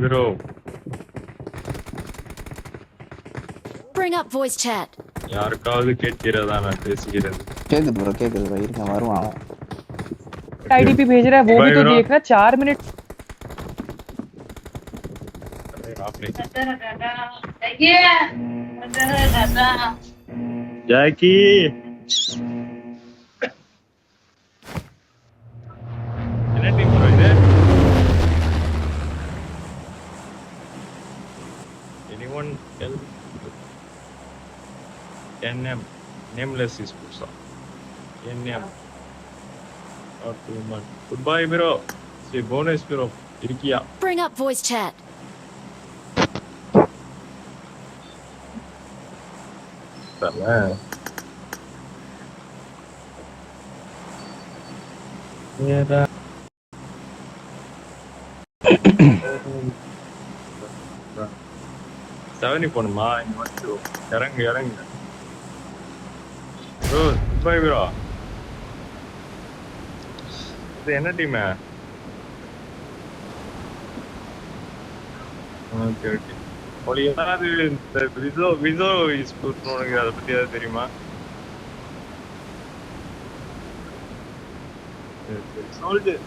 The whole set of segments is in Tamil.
bro. Bring up voice chat. யாருக்காவது கேட்கிறதா நான் பேசுகிறது? கேக்குது ப்ரோ இருங்க வருவான். आईडीपी भेज रहा है वो भी तो देखना 4 मिनट। ஜாக்கி என்ன டீம் ப்ரோ இது? anyone else? NM nameless is Pusa. NM not too much. Goodbye bro. See bonus bro. இருக்கியா? Bring up voice chat. தல ஏடா செவனி போணுமா? இங்க வந்து இறங்கு ப்ரோ. Bye bro. இது என்ன டீம்? Okay okay. ஒரு ஏதாவது இந்த விசோ ஸ்போர்ட்ஸ் உனக்கு அதை பத்தி ஏதாவது தெரியுமா? சோல்ஜர்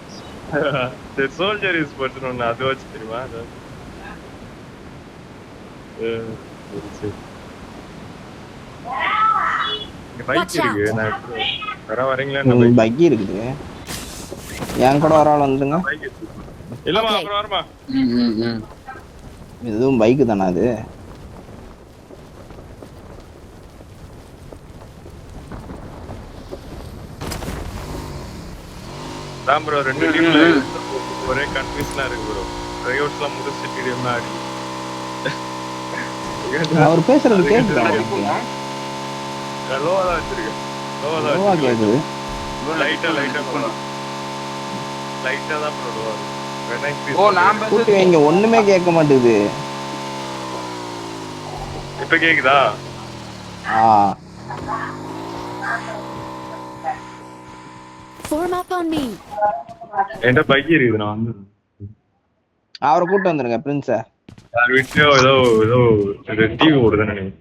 ஸ்போர்ட்ஸ் ஒன்று அது வச்சு தெரியுமா? பைக் இருக்கு, நான் வரீங்களா? பைக் இருக்குது, என் கூட ஒரு ஆள் வந்துருங்க. இல்லமா அப்புறம் வரமா. இதுவும் பைக்கு தானே அது? தான் ப்ரோ, ரெண்டு டீம்ல ஒரே கன்ஃபியூஷனா இருக்கு ப்ரோ. ட்ரைஅவுட்ஸ்லாம் முடிச்சிட்டு டீம் ஆடி அவர் பேசுறது கேக்குதா? லோவா தான் வச்சிருக்கேன். லோவா கேக்குது. லைட்டா தான் ப்ரோ லோவா. ஓ நான் கூட்டி வைங்க, ஒண்ணுமே கேட்க மாட்டேங்குது. இப்ப கேக்குதா? Form up on me. என்கிட்ட பைக் இருக்குது, நான் வந்து அவரை கூட்டு வந்துருங்க பிரின்ஸ. யார் வீட்லயோ ஏதோ டிவி ஓடுதுன்னு நினைக்கிறேன்.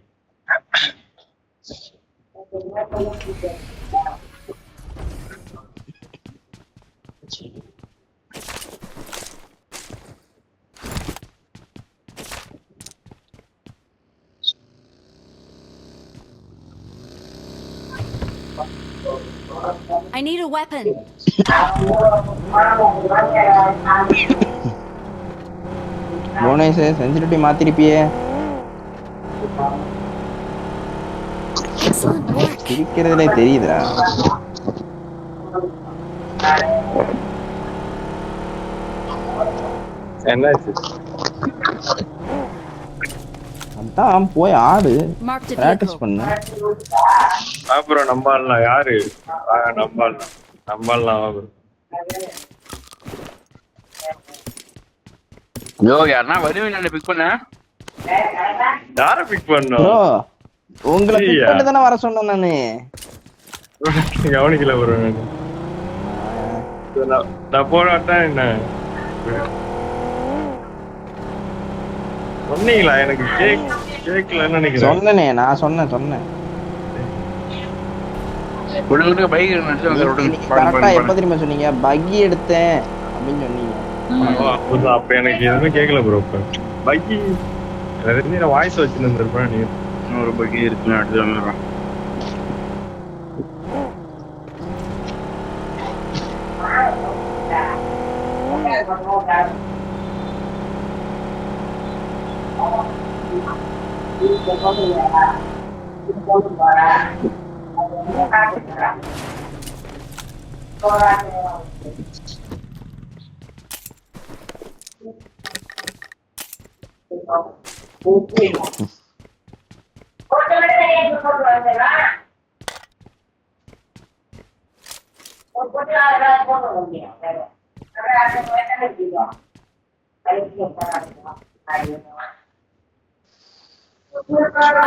I need a weapon. Bonus sensitivity மாத்திருப்பியே. Excellent work. இருக்கிறதுலே தெரியுதா? என்னாச்சு? அதான் போய் ஆடு, Marked a பிராக்டிஸ் vehicle. பண்ணு. அப்புறம் நம்பாலாம் யாரு? நம்பாலாம் ப்ரோ. யோ யாரனா வருவீங்க பிக் பண்ண? யாரை பிக் பண்ணோம்? ப்ரோ உங்களை பிக் பண்ணி தானே வர சொன்னேன் நானு. கவனிக்கல ப்ரோ. நான் போராட்டம் என்ன சொன்னீங்களா? எனக்கு கேட்கலன்னு நினைக்கிறேன். சொன்னனே, நான் சொன்னேன். பைக் கரெக்டா எப்ப தெரியுமா சொன்னீங்க? பக்கி எடுத்தேன் அப்படின்னு சொன்னீங்க. அப்ப எனக்கு எதுவுமே கேட்கல ப்ரோ. இப்ப பக்கி வாய்ஸ் வச்சுருந்துருப்பேன். நீ ஒரு பக்கி இருக்குன்னு அடுத்து வந்துடுறேன்.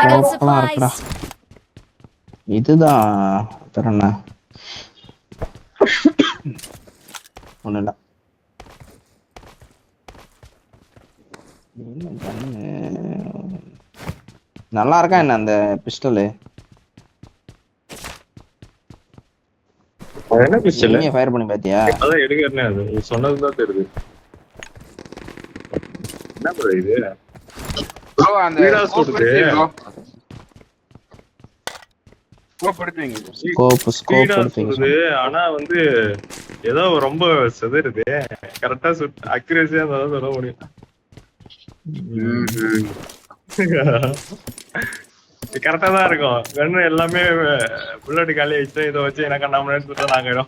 I got supplies. இதுதான் தரண்ணா ஒண்ணு இல்ல. என்ன கண்ணு நல்லா இருக்கா என்ன அந்த பிஸ்டலு? அது என்ன பிஸ்டல்? எனிமியை ஃபயர் பண்ணி பாத்தியா? அதான் எடுக்கிறனே அது சொன்னதுதான் தெரியுது. என்ன ப்ரோ இது? ப்ரோ அந்த வீடா ஸ்கோப் சுடுது. எடுத்து ப்ரோ. ஸ்கோப் எடுத்துங்க. ஸ்பீடா எடுத்து சுடுது. ஆனா வந்து ஏதோ ரொம்ப செதறுது. கரெக்டா அக்யூரேசியா தான் சொல்ல முடியும். கரெக்டா தான் இருக்கும். கண்ணு எல்லாமே புல்லட் காலி ஆயிடுச்சு. இதை வச்சு எனக்கு நம்ம எடுத்துட்டோம் நாங்க.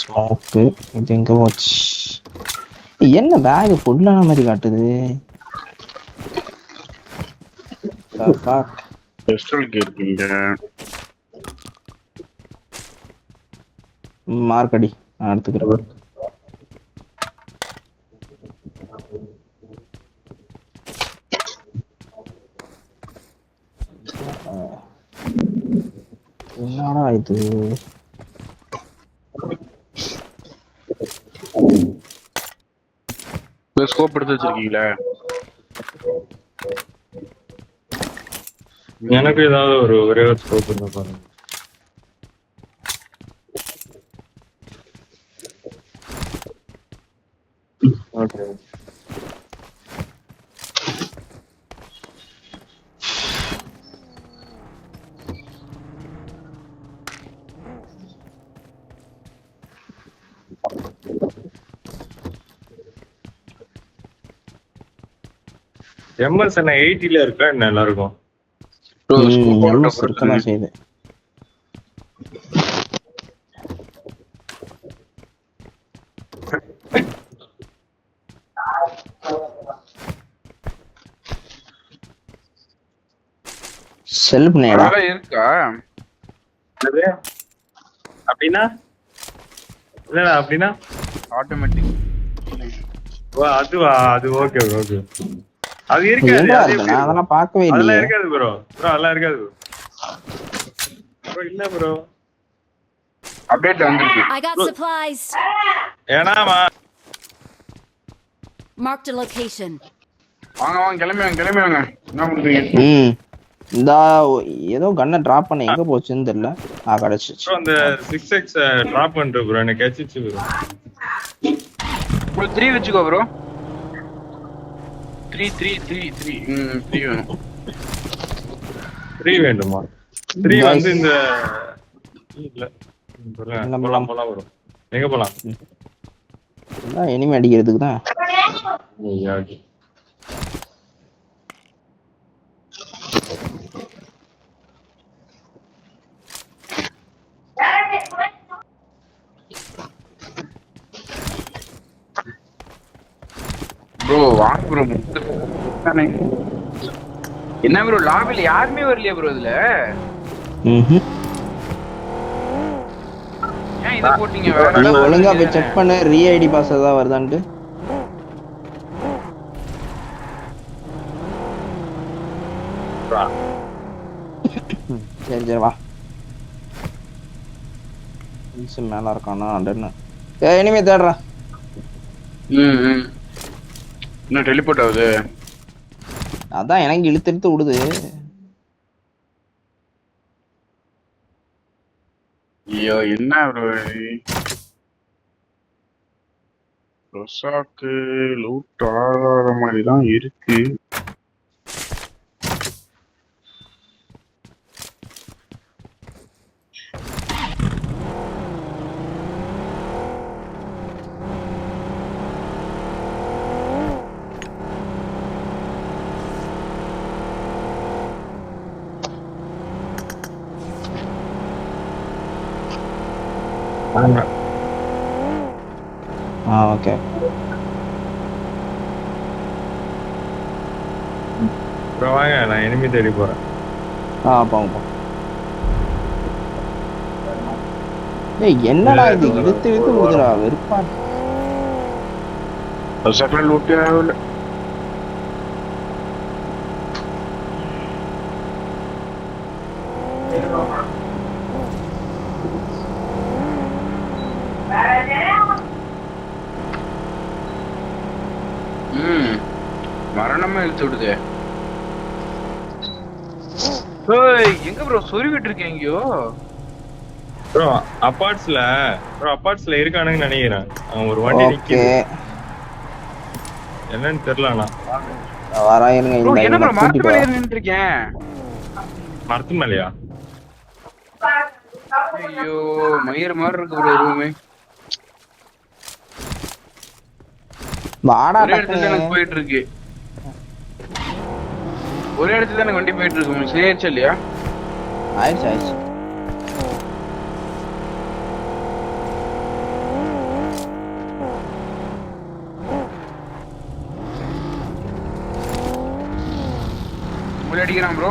ஸ்மோக்கு இது எங்க போச்சு? என்ன பேக் ஃபுல்லான மாதிரி காட்டுது? பிஸ்டலுக்கு இருக்கீங்க. மார்க்கடி நான் எடுத்துக்கிறேன். என்னடா இது? ஸ்கோப் எடுத்து வச்சிருக்கீங்களா? எனக்கு ஏதாவது ஒரே ஒரு ஸ்கோப் இருந்தா பாருங்க. ஓகே. எம்எஸ் என்ன 80ல இருக்கா என்ன எல்லாருக்கும்? இருக்கதான் செய்யுது. செல்ஃப் நேடா இருக்கா? அப்படின்னா இல்லடா அப்படின்னா ஆட்டோமேட்டிக். அதுவா? அது ஓகே ஓகே. அது இருக்காது. நான் அதெல்லாம் பார்க்கவே இல்லை. அதெல்லாம் இருக்காது ப்ரோ. அதெல்லாம் இருக்காது ப்ரோ. இல்ல ப்ரோ. அப்டேட் வந்திருக்கு. I got supplies. ஏனாமா Marked a location. வாங்க கிளம்பி வாங்க. என்ன பண்றீங்க? இந்த ஏதோ கன்னை டிராப் பண்ண எங்க போச்சுன்னு தெரியல. கிடைச்சிச்சு. அந்த 6x டிராப் பண்ணிட்டு ப்ரோ எனக்கு கிடைச்சிச்சு ப்ரோ. Bro 3 வெச்சுக்கோ bro. 3 வேணும். 3 வேண்டுமா? 3 வந்து இந்த இல்ல. போலாம் ப்ரோ. எங்க போலாம்? எனிமே அடிக்கிறதுக்கு தான். ப்ரோ வாங்க ப்ரோ. என்ன ப்ரோ லாபில யாருமே வரலையா ப்ரோ இதுல? ஏன் இத போட்டீங்க? நீ ஒழுங்கா போய் செக் பண்ணு ரீஐடி பாஸ் ஏதாவது வருதான்ட்டு. சரி வா. மேல இருக்கானா? இனிமே தேடுறா. இன்னும் டெலிபோர்ட் ஆகுது. அதான் எனக்கு இழுத்து விடுது. ஐயோ என்ன ப்ரோ? ரொசாக்கு லூட் ஆகாத மாதிரி தான் இருக்கு. ஓகே. ப்ரோ வாங்க நான் எனிமி தேடி போறேன். போங்க. ஏய் என்னடா இது இழுத்து விடுதுடா வெறுப்பா. ரொசாக்கு லூட் ஆகல. பயங்கரமா இழுத்து விடுது. ஏய் எங்க ப்ரோ சொருவிட்டு இருக்கீங்க எங்கயோ? ப்ரோ அபார்ட்ஸ்ல இருக்கானுன்னு நினைக்கிறேன். அவன் ஒரு வண்டி நிக்குது. என்னன்னு தெரியலண்ணா. வராயிருங்க ப்ரோ இந்த என்ன ப்ரோ இந்த மரத்து கூட்டிட்டு மேல வா. ஏறி நின்னுட்டு இருக்கேன். மரத்து மேலயா? ஐயோ மயிர் மாதிரி இருக்கு ப்ரோ ரூமே. வாடா ஒரே இடத்துல டக்குனு. எனக்கு போயிட்டு இருக்கு. ஒரே இடத்துல எனக்கு வண்டி போயிட்டு இருக்கு. உங்களுக்கு சரியாச்சு இல்லையா? ஆயிடுச்சு. உள்ள அடிக்கிறான் ப்ரோ.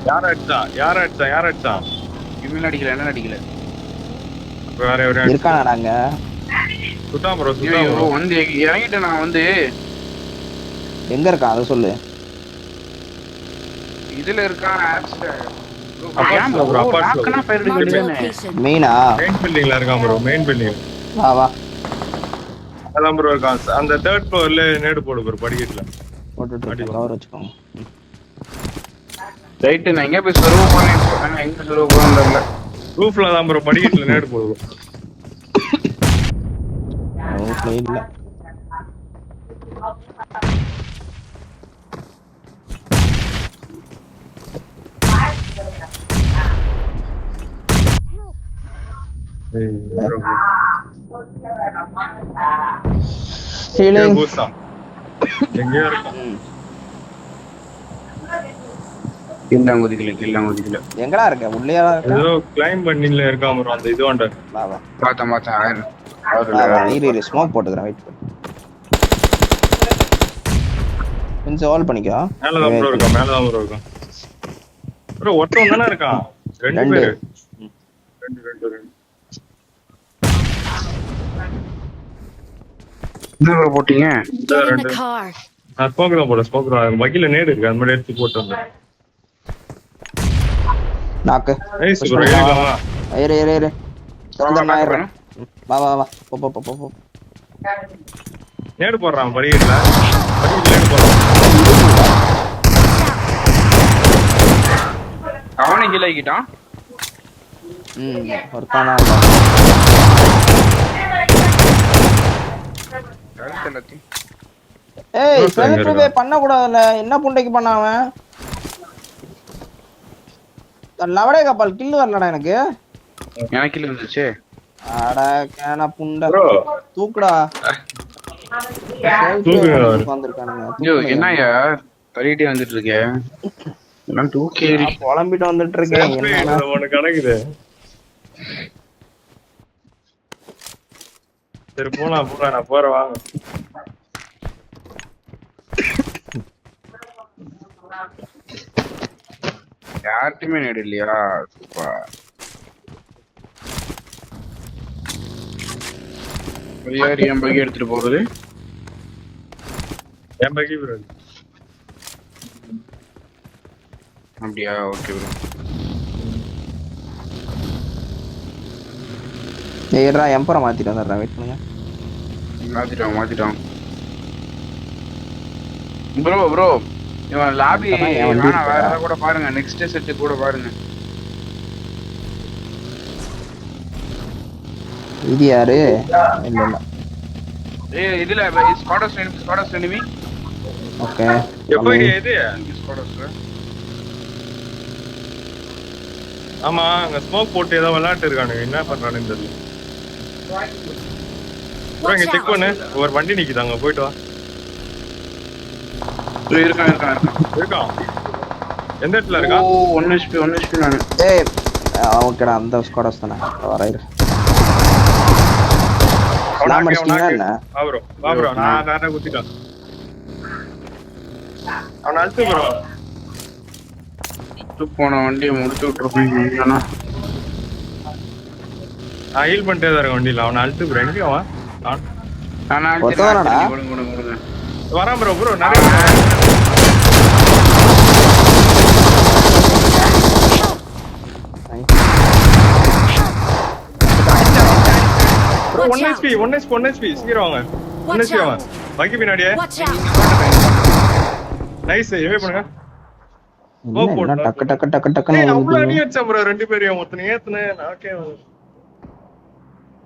யார் அடிச்சா? இவன் அடிக்கல, என்ன அடிக்கல. வேற இருக்கானாடாங்க. சுட்டான் ப்ரோ. ஐயோ வந்து இறங்கிட்டேன் நான் வந்து. எங்க இருக்கான் அதை சொல்லு. இதுல இருக்கான் ஆப்ஸ்ல. அப்பார்ட்ஸ்ல bro, அப்பார்ட்ஸ்ல. Marked a location. மெயினா மெயின் பில்டிங்ல இருக்கான் ப்ரோ. Main building. வா அதான் ப்ரோ இருக்கான். அந்த 3rd ஃப்ளோர்ல நேடு போடு ப்ரோ படிக்கட்டுல. போட்டுட்டு கவர் வச்சுக்கோங்க. ரைட் நான் எங்க போய் சர்வ் பண்ணேன். நான் எங்க சர்வ் பண்ணேன்னு தெரியல. ரூஃப்ல தான் ப்ரோ படிக்கட்டுல நேடு போடு. ரூஃப்ல இல்ல. ஹீலிங் எங்கேயோ இருக்கான். கில்லாங்குதிக்கல. எங்கடா இருக்க? உள்ளேயா இருக்க? ஏதோ கிளைம் பண்ணில இருக்கான் ப்ரோ. அந்த இதுவாண்ட. வா பார்த்தேன். இரு ஸ்மோக் போட்டுக்கறேன். வெயிட் பண்ணு. கொஞ்சம் ஹோல்ட் பண்ணிக்கோ. மேல தான் ப்ரோ இருக்கான். ப்ரோ ஒருத்தன் தானே இருக்கான். ரெண்டு பேரு. ரெண்டு. என்ன போட்டீங்க? Get in the car. நான் ஸ்மோக் தான். வகில நேடு இருக்கு. அந்த மாதிரி எடுத்து போட்டு வந்தேன். நாக்கு. Nice bro. ஏறிடலாமா? ஏறு. நான் ஏறுறேன். வா. போ. நேடு போடுறான் படிக்கட்டுல. நேடு போடுறான். அவனை கீழே ஆக்கிட்டான். ஒருத்தானா ஏய் செல்ஃபே பண்ண கூடாதுல. என்ன புண்டைக்கு பண்ண அவன்? லவடே கப்பல் கில் வரலடா எனக்கு. எனக்கு கில் வந்துச்சு. அட கேனா புண்டை. ப்ரோ தூக்குடா. வந்திருக்கானுங்க. ஐயோ என்னய்யா தள்ளிட்டே வந்துட்டு இருக்கே. நான் தூக்கேறி புலம்பிட்டு வந்துட்டு இருக்கேன். ஒண்ணு கிடைக்குது. சரி போலாம் நான் போறேன் வாங்க. யார்ட்டுமே நேடு இல்லையா? சூப்பர். யார் என் பகி எடுத்துட்டு போறது? என் பகி ப்ரோ. அப்படியா? Okay bro. ஏறா எம்பரா மாத்திட்டு வந்துடுறேன். வெயிட் பண்ணுங்க. மாத்திட்டான். ப்ரோ இவன் லாபி வேணா வேற ஏதாவது கூட பாருங்க. நெக்ஸ்ட் செட் கூட பாருங்க. இது யாரு? இல்ல. ஏய் இதுல ஸ்குவாடர்ஸ் எனிமி. ஓகே. எப்போ இது? ஸ்குவாடர்ஸ். ஆமா அங்க ஸ்மோக் போட்டு ஏதோ விளையாட்டு இருக்கானுங்க. என்ன பண்றானுன்னு தெரியல. ப்ரோ இங்க செக் பண்ணு. ஒரு வண்டி நிக்குதாங்க. போயிட்டு வா. இருக்கான். எந்த இடத்துல இருக்கா? ஓ 1 HP நானு. ஏய் ஓகேடா அந்த ஸ்குவாடர்ஸ் தானே. வரையிரு. நான் மடிச்சிட்டீங்களா என்ன? வா ப்ரோ நான் குத்திட்டேன். அவன் அழுத்து ப்ரோ. போன வண்டியை முடிச்சு விட்டுருப்பேன். நான் ஹீல் பண்ணிட்டே தான் இருக்கேன் வண்டியில. அவனை அழுத்து ப்ரோ. எங்க அவன்? வரான் ப்ரோ. நிறைய ப்ரோ 1 HP சீக்கிரம் வாங்க. 1 HP அவன். வங்கி பின்னாடியே. Watch out. நைஸ் ஹெவி பண்ணுங்க என்ன டக்கு டக்கு டக்கு டக்குன்னு அவ்வளவு எழுதிட்டீங்க. அடி அடிச்சா ப்ரோ ரெண்டு பேரையும் ஒருத்தனை ஏத்துனேன் நாக்கே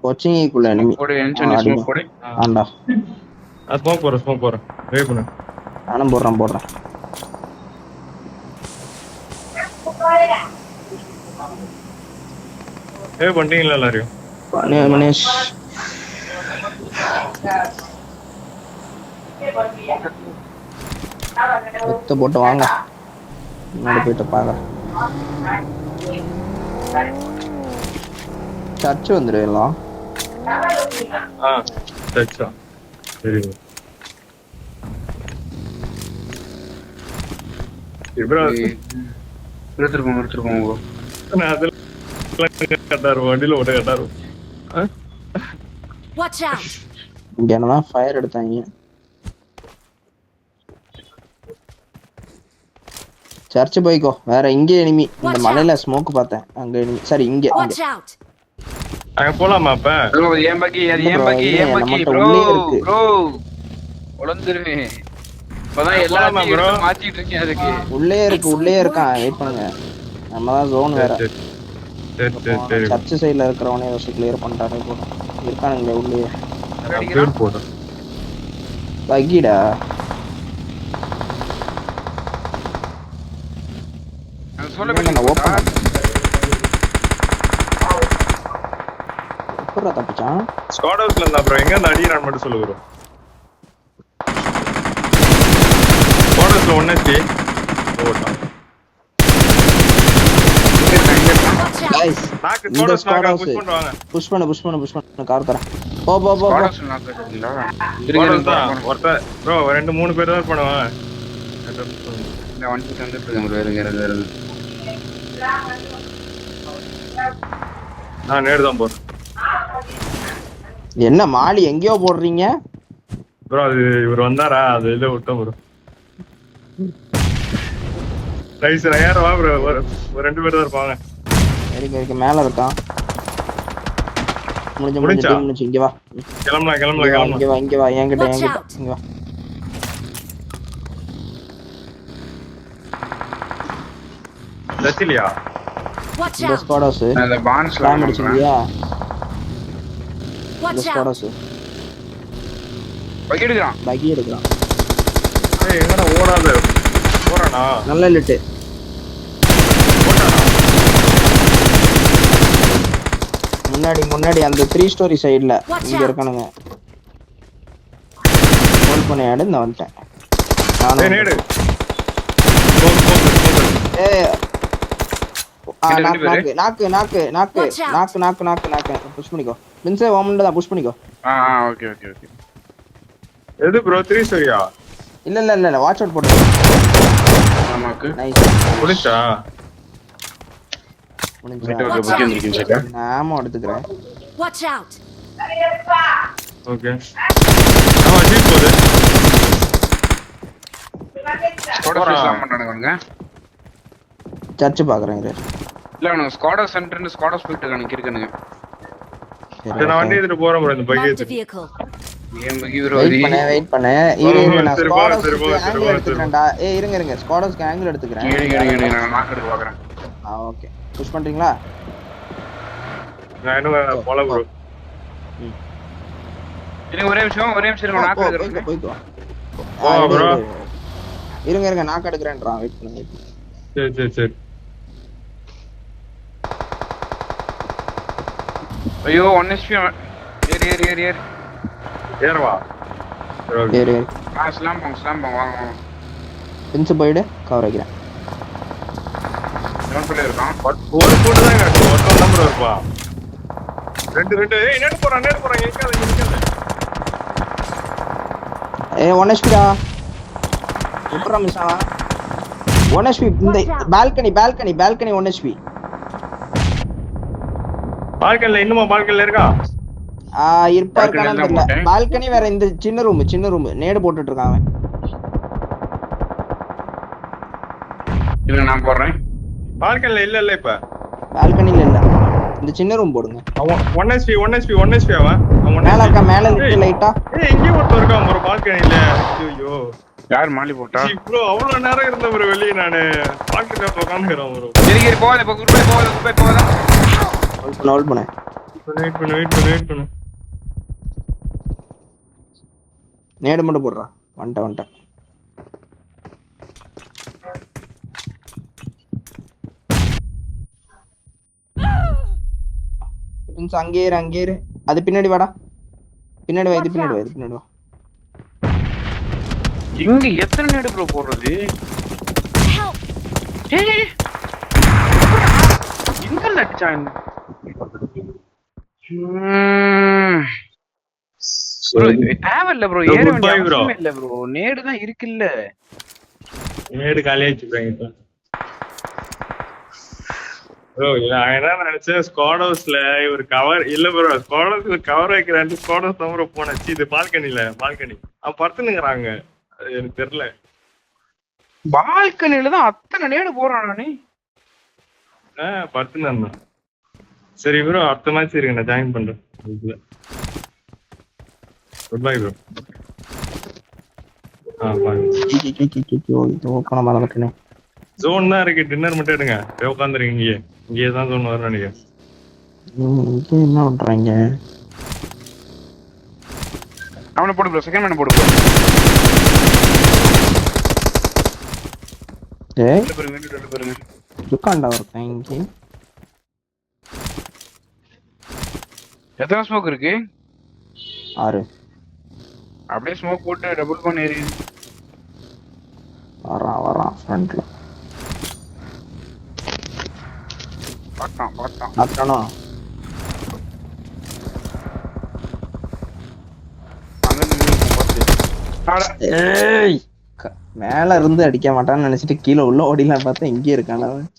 கொச்சிங்குள்ள enemy. போடு என்சன் ஸ்மோக் போடு ஆண்டா ஸ்மோக் போறேன் ஹெவி பண்ணு நானும் போடுறேன் ஹெவி பண்ணிட்டீங்களா எல்லாரையும் மனேஷ் எத்த போட்டு வாங்க முன்னாடி போயிட்டு பாக்குறேன். சர்ச் வந்துடும் எல்லாம். சச்சா சரி ப்ரோ எடுத்துருப்போம் நான் அதெல்லாம் கட்டாரு வண்டியில ஓட்ட கட்டாரு Watch out! இங்க என்னதான் ஃபயர் எடுத்தாங்க. சர்ச் போய்க்கோ. வேற இங்கே எனிமி. இந்த மலையில ஸ்மோக் பார்த்தேன். அங்க எனிமி. சரி இங்க Watch out! அங்க போலாமா அப்ப ப்ரோ ஏன் பக்கி ப்ரோ ப்ரோ உலந்துருவேன். இப்பதான் எல்லாரும் மாத்திட்டு இருக்கேன். அதுக்கு உள்ளே இருக்கான். வெயிட் பண்ணுங்க. நம்ம தான் ஜோன் வேற. சரி சர்ச் சைடுல இருக்கிறவனே வச்சு கிளியர் பண்ணிட்டானே போதும். இருக்கானுங்க உள்ளே. பேர் போடு பக்கிடா. சொல்ல ஓபன் எப்பறா தப்பிச்சான்? ஸ்குவாட் ஹவுஸ்ல இருந்தா ப்ரோ எங்க அந்த அடிறான் மட்டும் சொல்லு ப்ரோ. ஸ்குவாட் ஹவுஸ்ல ஒண்ணே ஓட்டான். गाइस நாக்கு இந்த ஸ்குவாட் ஹவுஸ் ஸ்குவாட் புஷ் பண்ணுவாங்க. புஷ் பண்ணு கார் தர. போ ஒருத்த ப்ரோ 2-3 பேர் தான் பண்ணுவாங்க. இந்த வண்டி வந்துட்டு இருக்காங்க வேற நான் நேரா தான் போறேன். என்ன மாலி எங்கயோ போடுறீங்க ப்ரோ அது இவர் வந்தாரா அது இத விட்டோம் ப்ரோ. ரைஸ் யாரா வா ப்ரோ ஒரு 2 பேர் தான் இருப்பாங்க. இருக்கு மேல இருக்கான். முடிஞ்சு இங்க வா. கிளம்பலாம் இங்க வா என்கிட்ட இங்க வா. லட்சிலியா Watch இந்த out! ஸ்குவாட் ஹவுஸ் அந்த பான்ஸ்ல ஸ்லாம் அடிச்சியா? இந்த Watch ஸ்குவாட் out! ஹவுஸ் பக்கி எடுக்கிறான். பக்கி எடுக்கலாம். ஏய் எங்கடா ஓடாத போறானா நல்ல லிட். முன்னாடி அந்த 3 ஸ்டோரி சைடுல இங்க இருக்கானுங்க. ஹோல்ட் பண்ணி ஆடு நான் வந்துட்டேன். ஏய் நேடு ஏய் நாக்கு புஷ் பண்ணிக்கோ. பின்சே ஓமன்ல தான் புஷ் பண்ணிக்கோ. ஓகே எது ப்ரோ 3 சரியா இல்ல வாட்ச் அவுட் போடு. நமக்கு நைஸ் முடிச்சா பக்கி வந்திருக்கீங்க சார். நாம எடுத்துக்கறேன். Watch out! ஓகே ஆமா ஜீப் போடு ஸ்குவாட் ஹவுஸ் பண்றானுங்க. சர்ச் பாக்குறேன் இரு. இல்ல அவனுங்க ஸ்குவாட் ஹவுஸ் சென்டர்ல ஸ்குவாட் ஹவுஸ் போயிட்டு இருக்கானுங்க. சரி நான் வண்டி எடுத்து போறேன் ப்ரோ இந்த பைக் Marked a எடுத்து vehicle. ஏன் பக்கி ப்ரோ வெயிட் பண்ணு இரு நான் சரி, ஸ்குவாட் சரி, ஹவுஸ் சரி, ஆங்கிள் எடுத்துக்கறேன்டா. ஏய் இருங்க ஸ்குவாட் ஹவுஸ் ஆங்கிள் எடுத்துக்கறேன். கேடு நான் மார்க் எடுத்து பார்க்கறேன். ஓகே புஷ் பண்றீங்களா? நான் இன்னும் போல ப்ரோ. இருங்க ஒரே நிமிஷம் இருங்க நாக்கு எடுக்கறேன். போய்க்கோ bro. இருங்க நாக்கு எடுக்கறேன்றான். வெயிட் பண்ணுங்க. சரி ஐயோ 1 HP ஏறு ஏறவா ஏறு ஸ்லாம் போங்க வாங்க பின்ஸ் போய்டு கவர் வைக்கிறேன். டவுன் இருக்கான். ஒரு கூட்டு தான் காட்டு ஒரு நம்பர் இருப்பா. ரெண்டு ஏய் நேடு போறான் எங்க ஏய் 1 HP டா. எப்பறா மிஸ் ஆவா? 1 HP இந்த பால்கனி 1 HP. பால்கனில இன்னுமா பால்கனில இருக்கா? இருப்பார்க்கானு தெரியல. பால்கனி வேற இந்த சின்ன ரூம் நேடு போட்டுட்டு இருக்கான் அவன். இவனை நான் போடுறேன். பால்கனில இல்ல இப்ப பால்கனில இல்ல. இந்த சின்ன ரூம் போடுங்க. அவன் 1 HP அவன் மேல இருக்க மேல லிஃப்ட் லைட்டா. எங்கேயும் ஒருத்தர் இருக்கான் ப்ரோ பால்கனில. ஐயோ யார் மாலி போட்டா? ப்ரோ அவ்வளவு நேரம் இருந்த ப்ரோ வெளியே நானு பால்கனில உட்கார்ந்துக்கிறேன் ப்ரோ. சரி போகாத போகாத. ஹோல்ட் பண்ணு. வெயிட் பண்ணு. நேடு மட்டும் போடுறா. வந்துட்டேன். அங்கே இரு. அது பின்னாடி வாடா. பின்னாடி வா. இங்க எத்தனை நேடு ப்ரோ போடுறது? Help! எங்க அடிச்சான்? ப்ரோ தேவையில்ல ப்ரோ, ஏற வேண்டிய அவசியம் இல்ல ப்ரோ. நேடு தான் இருக்குல்ல. நேடு காலியாச்சு ப்ரோ. நான் என்ன நினைச்சேன் ஸ்குவாட் ஹவுஸ்ல ஒரு கவர் இல்ல ப்ரோ. ஸ்குவாட் ஹவுஸ்ல கவர் வைக்கிறாண்டு ஸ்குவாட் ஹவுஸ் தான் ப்ரோ போனச்சு. இது பால்கனி அவன் படுத்துனுங்கிறாங்க. எனக்கு தெரியல. பால்கனில தான் அத்தனை நேடு போறான் நானே. படுத்துன்னு. சரி ப்ரோ அடுத்த மேட்ச் இருக்கு, நான் ஜாயின் பண்றேன். Good bye bro. ஜோன் தான் இருக்கு. டின்னர் மட்டும் எடுங்க. உட்காந்துருங்க. இங்கே தான் ஜோன் வரும் நினைக்கிறேன். என்ன பண்றாங்க? அவனை போடு ப்ரோ. செகண்ட் மேன் போடு ப்ரோ. பாருங்க துக்காண்டா இருக்கேன் இங்கே. எத்தனை ஸ்மோக் இருக்கு? 6. அப்படியே ஸ்மோக் போட்டு டபுள் பண்ணி ஏறி வரான் ஃப்ரண்ட்ல. பார்த்தானோ? ஏய் மேல இருந்து அடிக்க மாட்டான்னு நினைச்சிட்டு கீழே உள்ள ஓடிலாம் பார்த்தா இங்கே இருக்கான அவன்.